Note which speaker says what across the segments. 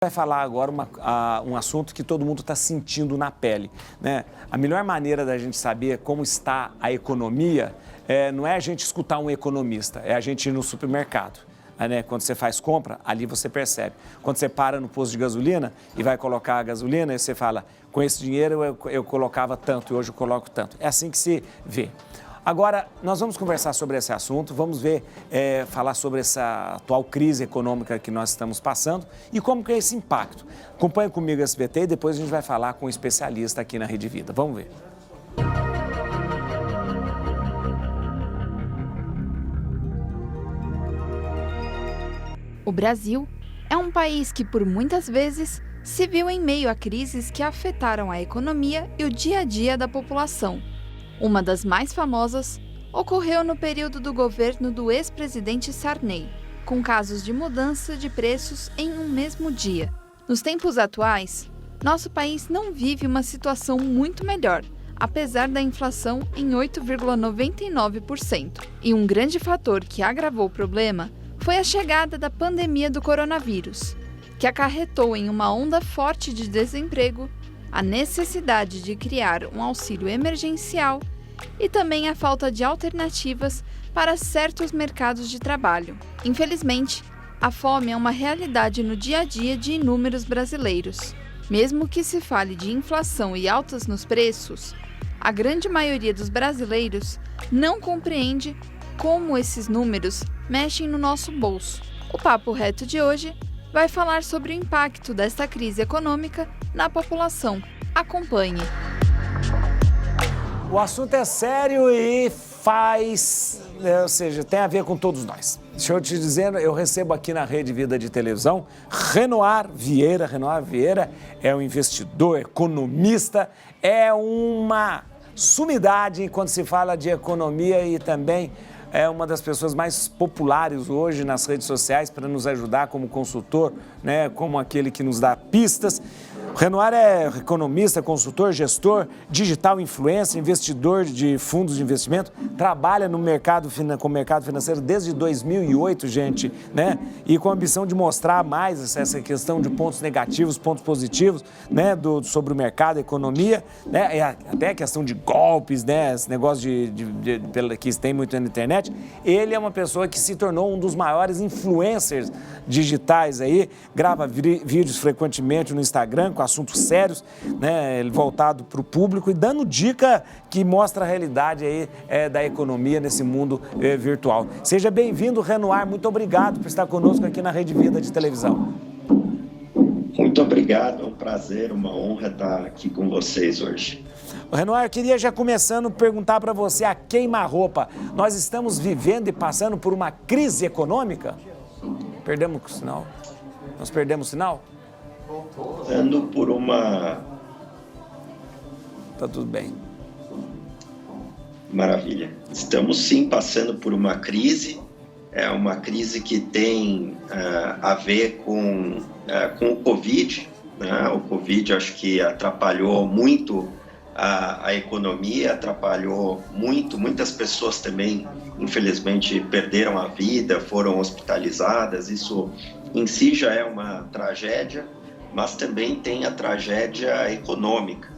Speaker 1: Vai falar agora um assunto que todo mundo está sentindo na pele, né? A melhor maneira da gente saber como está a economia não é a gente escutar um economista, é a gente ir no supermercado. Né? Quando você faz compra, ali você percebe. Quando você para no posto de gasolina e vai colocar a gasolina, aí você fala, com esse dinheiro eu colocava tanto e hoje eu coloco tanto. É assim que se vê. Agora, nós vamos conversar sobre esse assunto, vamos ver, falar sobre essa atual crise econômica que nós estamos passando e como que é esse impacto. Acompanhe comigo o SBT e depois a gente vai falar com um especialista aqui na Rede Vida. Vamos ver.
Speaker 2: O Brasil é um país que, por muitas vezes, se viu em meio a crises que afetaram a economia e o dia a dia da população. Uma das mais famosas ocorreu no período do governo do ex-presidente Sarney, com casos de mudança de preços em um mesmo dia. Nos tempos atuais, nosso país não vive uma situação muito melhor, apesar da inflação em 8,99%. E um grande fator que agravou o problema foi a chegada da pandemia do coronavírus, que acarretou em uma onda forte de desemprego, a necessidade de criar um auxílio emergencial e também a falta de alternativas para certos mercados de trabalho. Infelizmente, a fome é uma realidade no dia a dia de inúmeros brasileiros. Mesmo que se fale de inflação e altas nos preços, a grande maioria dos brasileiros não compreende como esses números mexem no nosso bolso. O Papo Reto de hoje vai falar sobre o impacto desta crise econômica na população. Acompanhe.
Speaker 1: O assunto é sério e ou seja, tem a ver com todos nós. Deixa eu te dizer, eu recebo aqui na Rede Vida de Televisão Renoir Vieira. Renoir Vieira é um investidor, economista, é uma sumidade quando se fala de economia e também é uma das pessoas mais populares hoje nas redes sociais para nos ajudar como consultor, né, como aquele que nos dá pistas. O Renoir é economista, consultor, gestor, digital influencer, investidor de fundos de investimento, trabalha no mercado, com o mercado financeiro desde 2008, gente, né? E com a ambição de mostrar mais essa questão de pontos negativos, pontos positivos, né, sobre o mercado, a economia, né? E até a questão de golpes, né? Esse negócio que tem muito na internet. Ele é uma pessoa que se tornou um dos maiores influencers digitais aí, grava vídeos frequentemente no Instagram, com assuntos sérios, né, voltado para o público e dando dica que mostra a realidade aí, da economia nesse mundo virtual. Seja bem-vindo, Renoir, muito obrigado por estar conosco aqui na Rede Vida de Televisão.
Speaker 3: Muito obrigado, é um prazer, uma honra estar aqui com vocês hoje.
Speaker 1: Renoir, eu queria já começando perguntar para você a queima-roupa. Nós estamos vivendo e passando por uma crise econômica? Perdemos o sinal? Nós perdemos o sinal?
Speaker 3: Passando por uma...
Speaker 1: Tá tudo bem.
Speaker 3: Maravilha. Estamos sim passando por uma crise. É uma crise que tem a ver com o Covid, né? O Covid acho que atrapalhou muito a economia, atrapalhou muitas pessoas também, infelizmente, perderam a vida, foram hospitalizadas. Isso em si já é uma tragédia, mas também tem a tragédia econômica.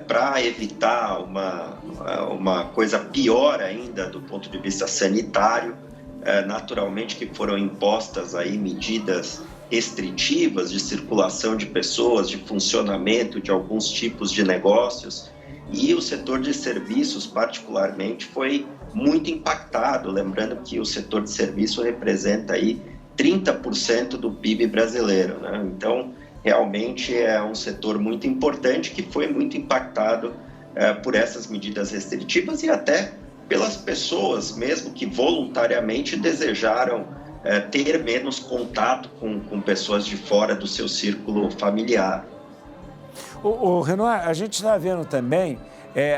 Speaker 3: Para evitar uma coisa pior ainda do ponto de vista sanitário, naturalmente que foram impostas aí medidas restritivas de circulação de pessoas, de funcionamento de alguns tipos de negócios, e o setor de serviços particularmente foi muito impactado, lembrando que o setor de serviço representa aí 30% do PIB brasileiro, né? Então, realmente é um setor muito importante que foi muito impactado por essas medidas restritivas e até pelas pessoas mesmo que voluntariamente desejaram ter menos contato com pessoas de fora do seu círculo familiar.
Speaker 1: O Renoir, a gente está vendo também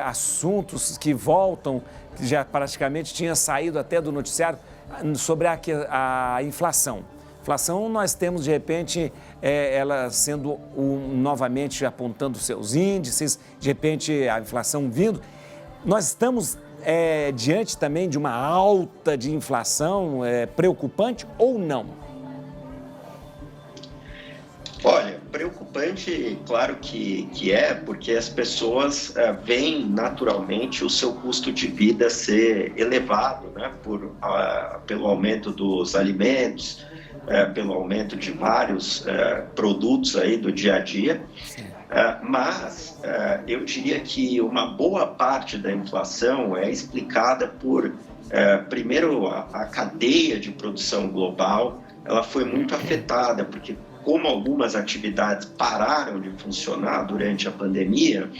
Speaker 1: assuntos que voltam, que já praticamente tinha saído até do noticiário, sobre a inflação. Inflação, nós temos, de repente, ela sendo novamente apontando seus índices, de repente a inflação vindo. Nós estamos diante também de uma alta de inflação preocupante ou não?
Speaker 3: preocupante, claro que é, porque as pessoas veem naturalmente o seu custo de vida ser elevado, né, pelo aumento dos alimentos, pelo aumento de vários produtos aí do dia a dia. Mas eu diria que uma boa parte da inflação é explicada por, primeiro, a cadeia de produção global. Ela foi muito afetada, porque como algumas atividades pararam de funcionar durante a pandemia,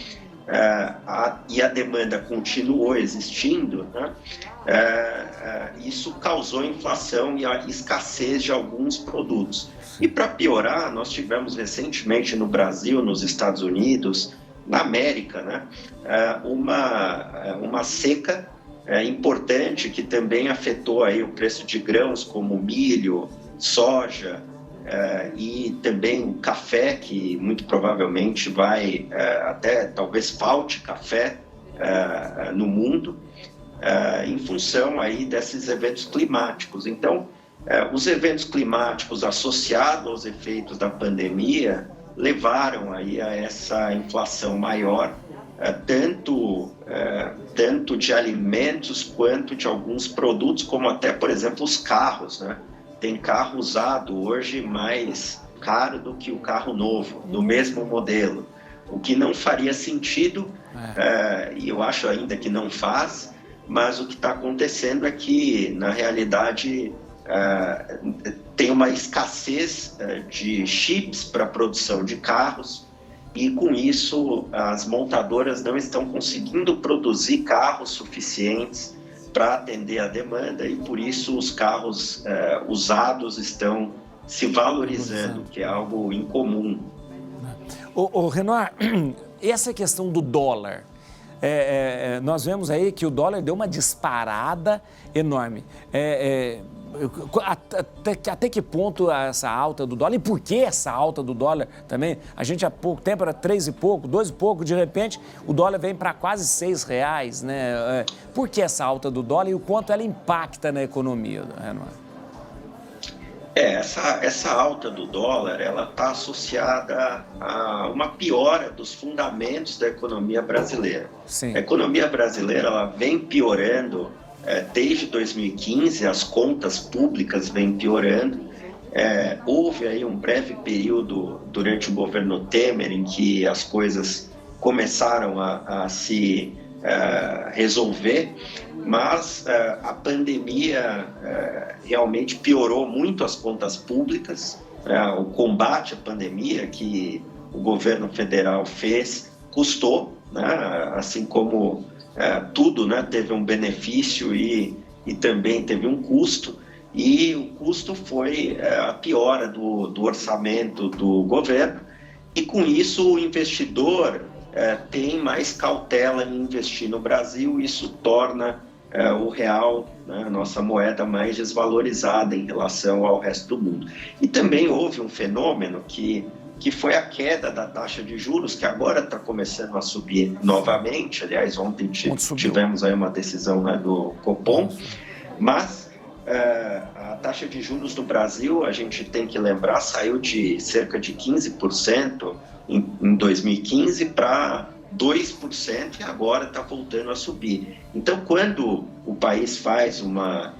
Speaker 3: e a demanda continuou existindo, né, isso causou inflação e a escassez de alguns produtos. E para piorar, nós tivemos recentemente no Brasil, nos Estados Unidos, na América, né, uma seca importante que também afetou aí o preço de grãos como milho, soja, e também o café, que muito provavelmente vai, até talvez falte café no mundo, em função aí desses eventos climáticos. Então, os eventos climáticos associados aos efeitos da pandemia levaram aí a essa inflação maior, tanto de alimentos quanto de alguns produtos, como até, por exemplo, os carros, né? Tem carro usado hoje mais caro do que o carro novo, do mesmo modelo, o que não faria sentido, e eu acho ainda que não faz, mas o que está acontecendo é que, na realidade, tem uma escassez de chips para a produção de carros, e com isso as montadoras não estão conseguindo produzir carros suficientes para atender a demanda, e por isso os carros usados estão se valorizando, que é algo incomum.
Speaker 1: Renoir, essa questão do dólar, nós vemos aí que o dólar deu uma disparada enorme. Até que ponto essa alta do dólar, e por que essa alta do dólar também? A gente há pouco tempo era 3 e pouco, 2 e pouco, de repente o dólar vem para quase R$6, né? Por que essa alta do dólar e o quanto ela impacta na economia, Renoir?
Speaker 3: Essa alta do dólar, ela está associada a uma piora dos fundamentos da economia brasileira.
Speaker 1: Sim.
Speaker 3: A economia brasileira, ela vem piorando desde 2015, as contas públicas vêm piorando. Houve aí um breve período durante o governo Temer em que as coisas começaram a se resolver, mas a pandemia realmente piorou muito as contas públicas. O combate à pandemia que o governo federal fez custou, né? Assim como tudo, né, teve um benefício e também teve um custo, e o custo foi a piora do orçamento do governo, e com isso o investidor tem mais cautela em investir no Brasil. Isso torna o real, né, a nossa moeda, mais desvalorizada em relação ao resto do mundo. E também houve um fenômeno que foi a queda da taxa de juros, que agora está começando a subir novamente. Aliás, ontem tivemos aí uma decisão, né, do Copom, mas a taxa de juros do Brasil, a gente tem que lembrar, saiu de cerca de 15% em 2015 para 2% e agora está voltando a subir. Então, quando o país faz uma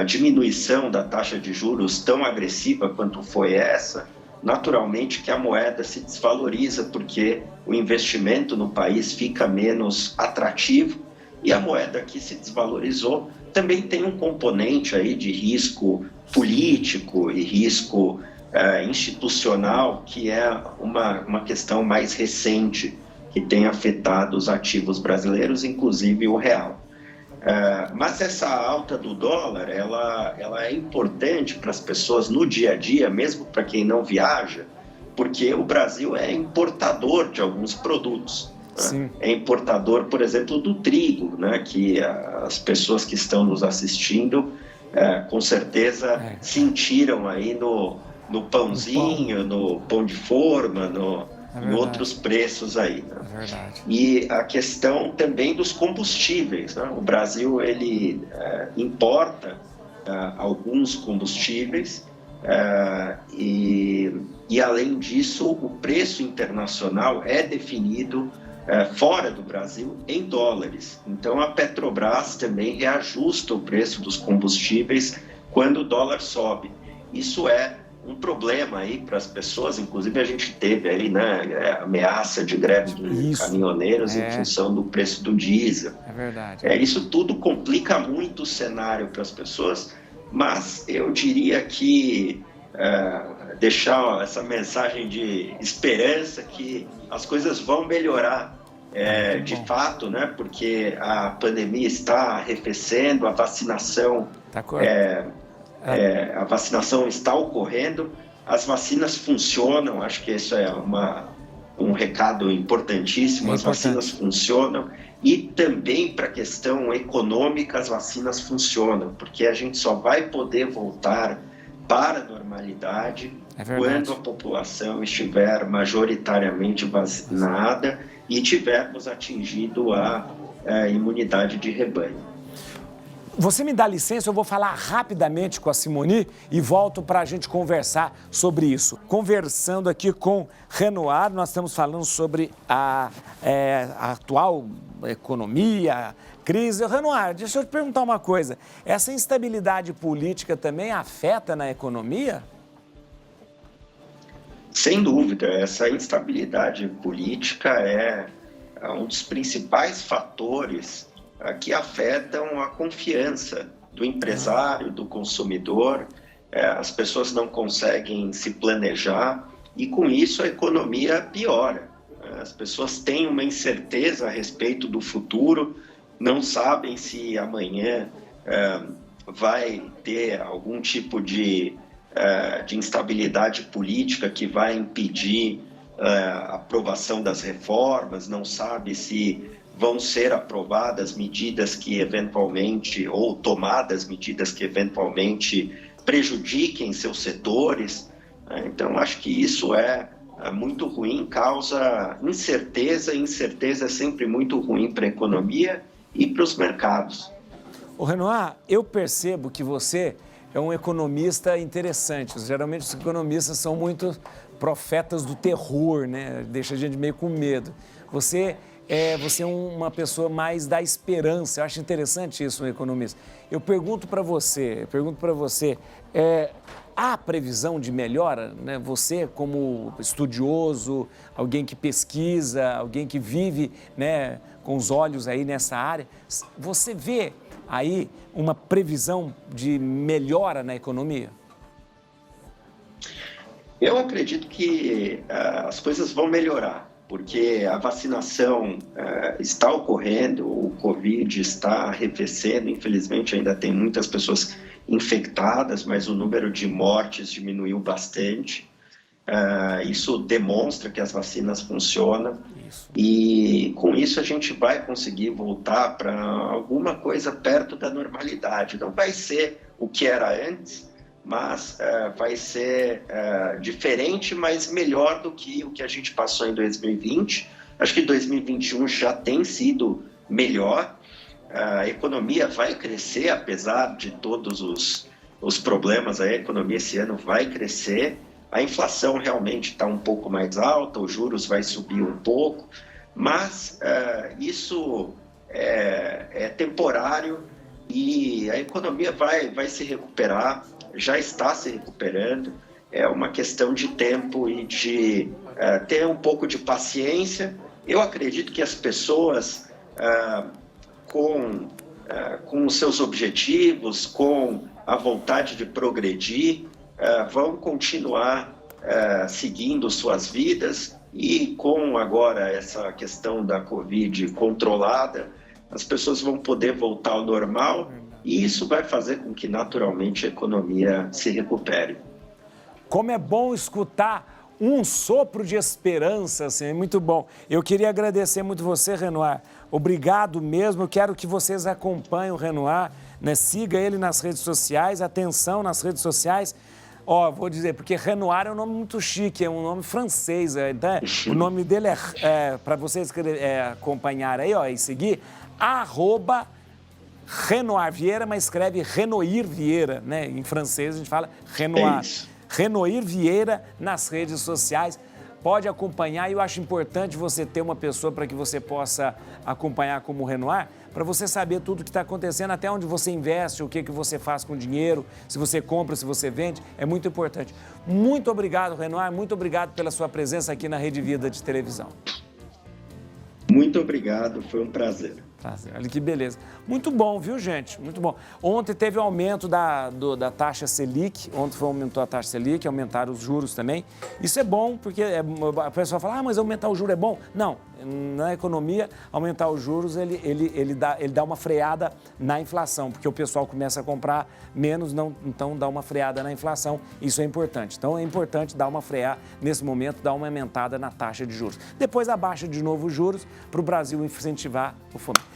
Speaker 3: diminuição da taxa de juros tão agressiva quanto foi essa, naturalmente que a moeda se desvaloriza, porque o investimento no país fica menos atrativo, e a moeda que se desvalorizou também tem um componente aí de risco político e risco institucional, que é uma questão mais recente que tem afetado os ativos brasileiros, inclusive o real. Mas essa alta do dólar, ela é importante para as pessoas no dia a dia, mesmo para quem não viaja, porque o Brasil é importador de alguns produtos. Né? É importador, por exemplo, do trigo, né? Que as pessoas que estão nos assistindo com certeza sentiram aí no pãozinho, no pão de forma, em outros preços aí. Né?
Speaker 1: É verdade.
Speaker 3: E a questão também dos combustíveis. Né? O Brasil, ele importa alguns combustíveis e e, além disso, o preço internacional é definido fora do Brasil em dólares. Então, a Petrobras também reajusta o preço dos combustíveis quando o dólar sobe. Isso é um problema aí para as pessoas, inclusive a gente teve aí, né, ameaça de greve de caminhoneiros em função do preço do diesel.
Speaker 1: É verdade.
Speaker 3: Isso tudo complica muito o cenário para as pessoas, mas eu diria que deixar essa mensagem de esperança que as coisas vão melhorar de fato, né, porque a pandemia está arrefecendo, a vacinação a vacinação está ocorrendo, as vacinas funcionam, acho que isso é um recado importantíssimo, as vacinas funcionam, e também para a questão econômica as vacinas funcionam, porque a gente só vai poder voltar para a normalidade quando a população estiver majoritariamente vacinada e tivermos atingido a imunidade de rebanho.
Speaker 1: Você me dá licença, eu vou falar rapidamente com a Simoni e volto para a gente conversar sobre isso. Conversando aqui com Renoir, nós estamos falando sobre a atual economia, crise. Renoir, deixa eu te perguntar uma coisa. Essa instabilidade política também afeta na economia?
Speaker 3: Sem dúvida, essa instabilidade política é um dos principais fatores que afetam a confiança do empresário, do consumidor. As pessoas não conseguem se planejar e, com isso, a economia piora. As pessoas têm uma incerteza a respeito do futuro, não sabem se amanhã vai ter algum tipo de instabilidade política que vai impedir a aprovação das reformas, não sabe se vão ser aprovadas medidas que eventualmente, ou tomadas medidas que eventualmente prejudiquem seus setores. Então, acho que isso é muito ruim, causa incerteza, e incerteza é sempre muito ruim para a economia e para os mercados.
Speaker 1: Ô Renoir, eu percebo que você é um economista interessante. Geralmente os economistas são muito profetas do terror, né? Deixa a gente meio com medo. Você é uma pessoa mais da esperança. Eu acho interessante isso, um economista. Eu pergunto para você, há previsão de melhora, né? Você, como estudioso, alguém que pesquisa, alguém que vive, né, com os olhos aí nessa área, você vê aí uma previsão de melhora na economia?
Speaker 3: Eu acredito que as coisas vão melhorar, porque a vacinação está ocorrendo, o Covid está arrefecendo, infelizmente ainda tem muitas pessoas infectadas, mas o número de mortes diminuiu bastante. Isso demonstra que as vacinas funcionam e com isso a gente vai conseguir voltar para alguma coisa perto da normalidade. Não vai ser o que era antes, mas vai ser diferente, mas melhor do que o que a gente passou em 2020. Acho que 2021 já tem sido melhor. A economia vai crescer, apesar de todos os problemas, a economia esse ano vai crescer. A inflação realmente está um pouco mais alta, os juros vai subir um pouco, mas isso é temporário e a economia vai se recuperar, já está se recuperando. É uma questão de tempo e de ter um pouco de paciência. Eu acredito que as pessoas, com os seus objetivos, com a vontade de progredir, vão continuar seguindo suas vidas e com agora essa questão da Covid controlada, as pessoas vão poder voltar ao normal e isso vai fazer com que naturalmente a economia se recupere.
Speaker 1: Como é bom escutar um sopro de esperança, assim, é muito bom. Eu queria agradecer muito você, Renoir. Obrigado mesmo, eu quero que vocês acompanhem o Renoir, né? Siga ele nas redes sociais, atenção nas redes sociais. Vou dizer, porque Renoir é um nome muito chique, é um nome francês. Então, o nome dele para vocês acompanhar aí, e seguir, @Renoir Vieira, mas escreve Renoir Vieira, né? Em francês a gente fala Renoir. Renoir Vieira nas redes sociais. Pode acompanhar e eu acho importante você ter uma pessoa para que você possa acompanhar como o Renoir, para você saber tudo o que está acontecendo, até onde você investe, o que você faz com o dinheiro, se você compra, se você vende, é muito importante. Muito obrigado, Renoir, muito obrigado pela sua presença aqui na Rede Vida de televisão.
Speaker 3: Muito obrigado, foi um prazer.
Speaker 1: Olha que beleza. Muito bom, viu, gente? Muito bom. Ontem teve o aumento da taxa Selic, aumentou a taxa Selic, aumentaram os juros também. Isso é bom, porque a pessoa fala, mas aumentar o juro é bom. Não, na economia, aumentar os juros, ele dá uma freada na inflação, porque o pessoal começa a comprar menos, então dá uma freada na inflação. Isso é importante. Então, é importante dar uma freada, nesse momento, dar uma aumentada na taxa de juros. Depois abaixa de novo os juros para o Brasil incentivar o fomento.